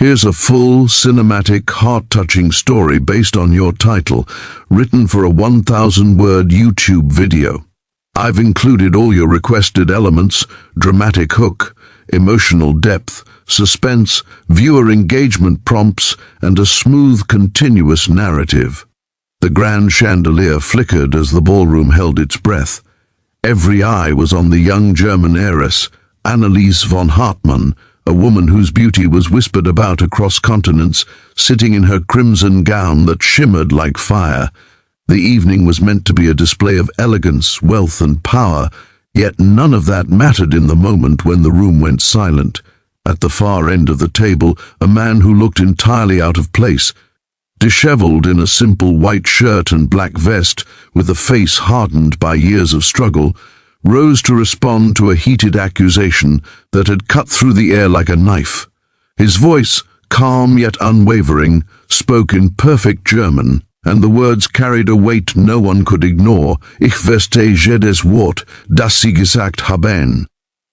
Here's a full, cinematic, heart-touching story based on your title, written for a 1,000-word YouTube video. I've included all your requested elements: dramatic hook, emotional depth, suspense, viewer engagement prompts, and a smooth, continuous narrative. The grand chandelier flickered as the ballroom held its breath. Every eye was on the young German heiress, Anneliese von Hartmann, a woman whose beauty was whispered about across continents, sitting in her crimson gown that shimmered like fire. The evening was meant to be a display of elegance, wealth, and power, yet none of that mattered in the moment when the room went silent. At the far end of the table, a man who looked entirely out of place, disheveled in a simple white shirt and black vest, with a face hardened by years of struggle, rose to respond to a heated accusation that had cut through the air like a knife. His voice, calm yet unwavering, spoke in perfect German, and the words carried a weight no one could ignore. Ich verstehe jedes Wort, das Sie gesagt haben.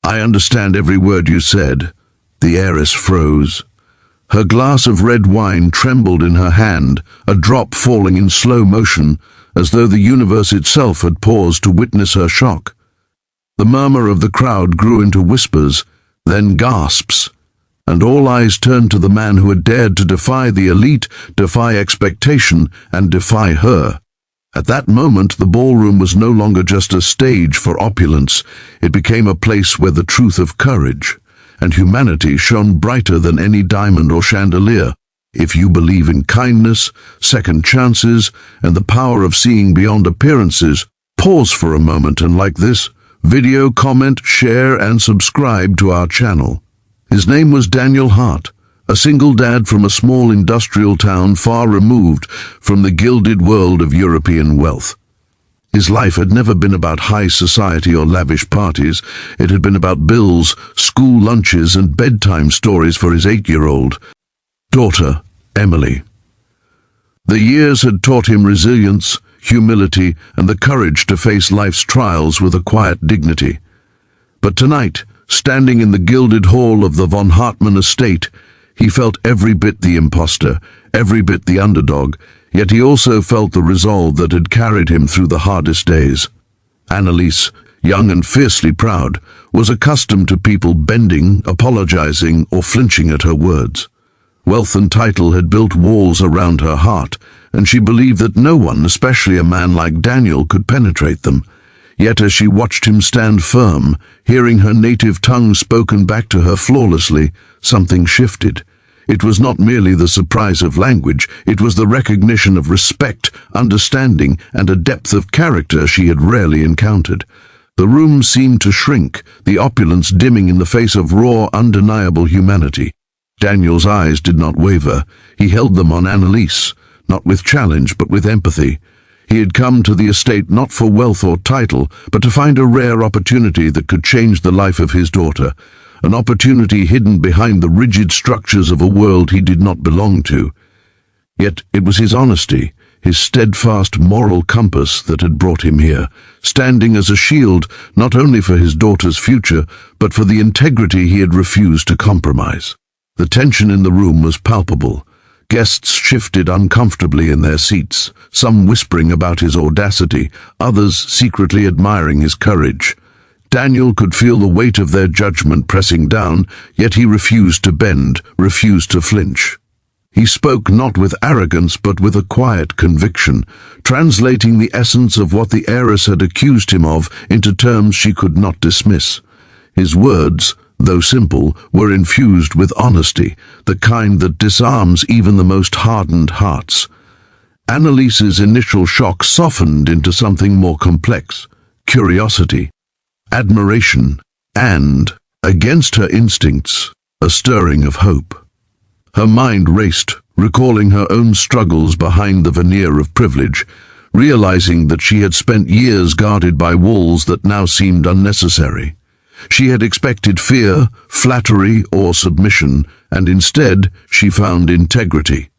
I understand every word you said. The heiress froze. Her glass of red wine trembled in her hand, a drop falling in slow motion, as though the universe itself had paused to witness her shock. The murmur of the crowd grew into whispers, then gasps, and all eyes turned to the man who had dared to defy the elite, defy expectation, and defy her. At that moment, the ballroom was no longer just a stage for opulence. It became a place where the truth of courage and humanity shone brighter than any diamond or chandelier. If you believe in kindness, second chances, and the power of seeing beyond appearances, pause for a moment and, like this video, comment, share, and subscribe to our channel. His name was Daniel Hart, a single dad from a small industrial town far removed from the gilded world of European wealth. His life had never been about high society or lavish parties. It had been about bills, school lunches, and bedtime stories for his 8-year-old daughter, Emily. The years had taught him resilience, humility, and the courage to face life's trials with a quiet dignity. But tonight, standing in the gilded hall of the von Hartmann estate, he felt every bit the imposter, every bit the underdog, yet he also felt the resolve that had carried him through the hardest days. Anneliese, young and fiercely proud, was accustomed to people bending, apologizing, or flinching at her words. Wealth and title had built walls around her heart, and she believed that no one, especially a man like Daniel, could penetrate them. Yet as she watched him stand firm, hearing her native tongue spoken back to her flawlessly, something shifted. It was not merely the surprise of language, it was the recognition of respect, understanding, and a depth of character she had rarely encountered. The room seemed to shrink, the opulence dimming in the face of raw, undeniable humanity. Daniel's eyes did not waver. He held them on Anneliese, not with challenge, but with empathy. He had come to the estate not for wealth or title, but to find a rare opportunity that could change the life of his daughter, an opportunity hidden behind the rigid structures of a world he did not belong to. Yet it was his honesty, his steadfast moral compass that had brought him here, standing as a shield not only for his daughter's future, but for the integrity he had refused to compromise. The tension in the room was palpable. Guests shifted uncomfortably in their seats, some whispering about his audacity, others secretly admiring his courage. Daniel could feel the weight of their judgment pressing down, yet he refused to bend, refused to flinch. He spoke not with arrogance but with a quiet conviction, translating the essence of what the heiress had accused him of into terms she could not dismiss. His words, though simple, were infused with honesty, the kind that disarms even the most hardened hearts. Anneliese's initial shock softened into something more complex: curiosity, admiration, and, against her instincts, a stirring of hope. Her mind raced, recalling her own struggles behind the veneer of privilege, realizing that she had spent years guarded by walls that now seemed unnecessary. She had expected fear, flattery, or submission, and instead she found integrity.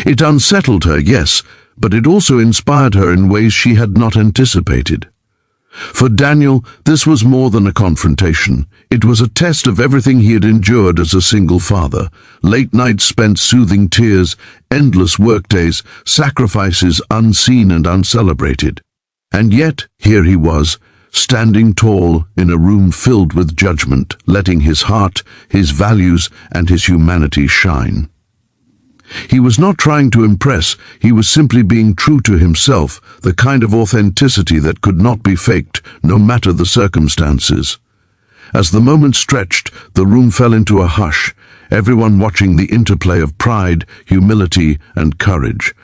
It unsettled her, yes, but it also inspired her in ways she had not anticipated. For Daniel, this was more than a confrontation. It was a test of everything he had endured as a single father. Late nights spent soothing tears, endless workdays, sacrifices unseen and uncelebrated. And yet, here he was, standing tall in a room filled with judgment, letting his heart, his values, and his humanity shine. He was not trying to impress, he was simply being true to himself, the kind of authenticity that could not be faked, no matter the circumstances. As the moment stretched, the room fell into a hush, everyone watching the interplay of pride, humility, and courage.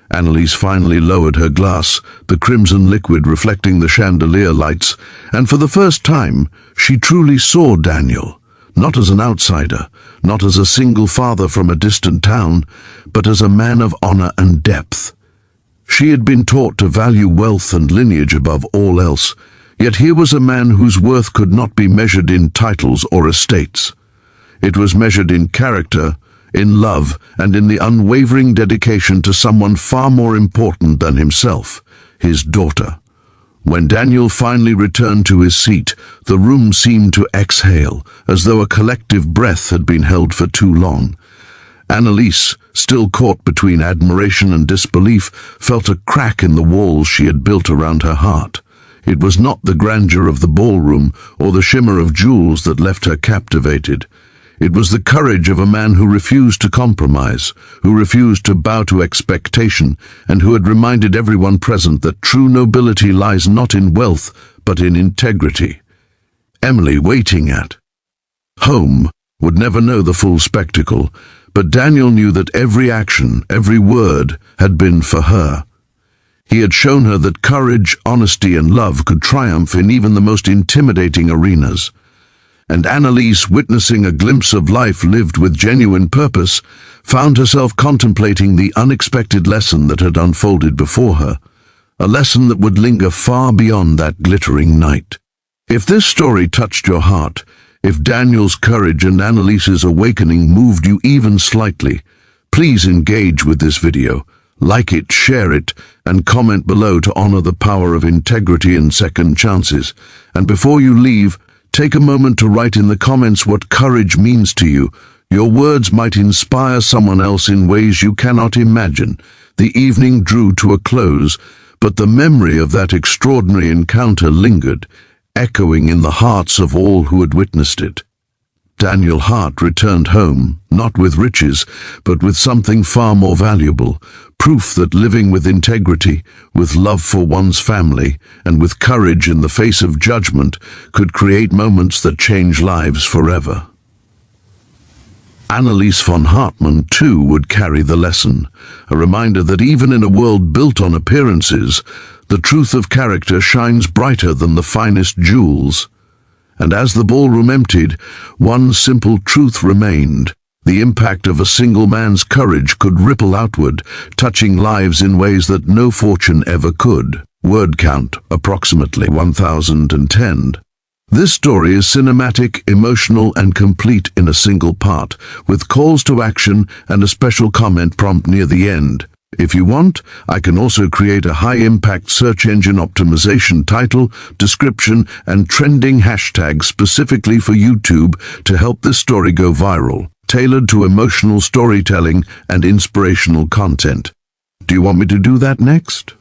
Annalise finally lowered her glass, the crimson liquid reflecting the chandelier lights, and for the first time, she truly saw Daniel. Not as an outsider, not as a single father from a distant town, but as a man of honor and depth. She had been taught to value wealth and lineage above all else, yet here was a man whose worth could not be measured in titles or estates. It was measured in character, in love, and in the unwavering dedication to someone far more important than himself, his daughter. When Daniel finally returned to his seat, the room seemed to exhale, as though a collective breath had been held for too long. Annalise, still caught between admiration and disbelief, felt a crack in the walls she had built around her heart. It was not the grandeur of the ballroom or the shimmer of jewels that left her captivated. It was the courage of a man who refused to compromise, who refused to bow to expectation, and who had reminded everyone present that true nobility lies not in wealth, but in integrity. Emily, waiting at home, would never know the full spectacle, but Daniel knew that every action, every word, had been for her. He had shown her that courage, honesty, and love could triumph in even the most intimidating arenas. And Annalise, witnessing a glimpse of life lived with genuine purpose, found herself contemplating the unexpected lesson that had unfolded before her, a lesson that would linger far beyond that glittering night. If this story touched your heart, if Daniel's courage and Annalise's awakening moved you even slightly, please engage with this video, like it, share it, and comment below to honor the power of integrity and second chances. And before you leave, take a moment to write in the comments what courage means to you. Your words might inspire someone else in ways you cannot imagine. The evening drew to a close, but the memory of that extraordinary encounter lingered, echoing in the hearts of all who had witnessed it. Daniel Hart returned home, not with riches, but with something far more valuable, proof that living with integrity, with love for one's family, and with courage in the face of judgment could create moments that change lives forever. Annalise von Hartmann, too, would carry the lesson, a reminder that even in a world built on appearances, the truth of character shines brighter than the finest jewels. And as the ballroom emptied, one simple truth remained. The impact of a single man's courage could ripple outward, touching lives in ways that no fortune ever could. Word count, approximately 1,010. This story is cinematic, emotional, and complete in a single part, with calls to action and a special comment prompt near the end. If you want, I can also create a high-impact search engine optimization title, description, and trending hashtag specifically for YouTube to help this story go viral, tailored to emotional storytelling and inspirational content. Do you want me to do that next?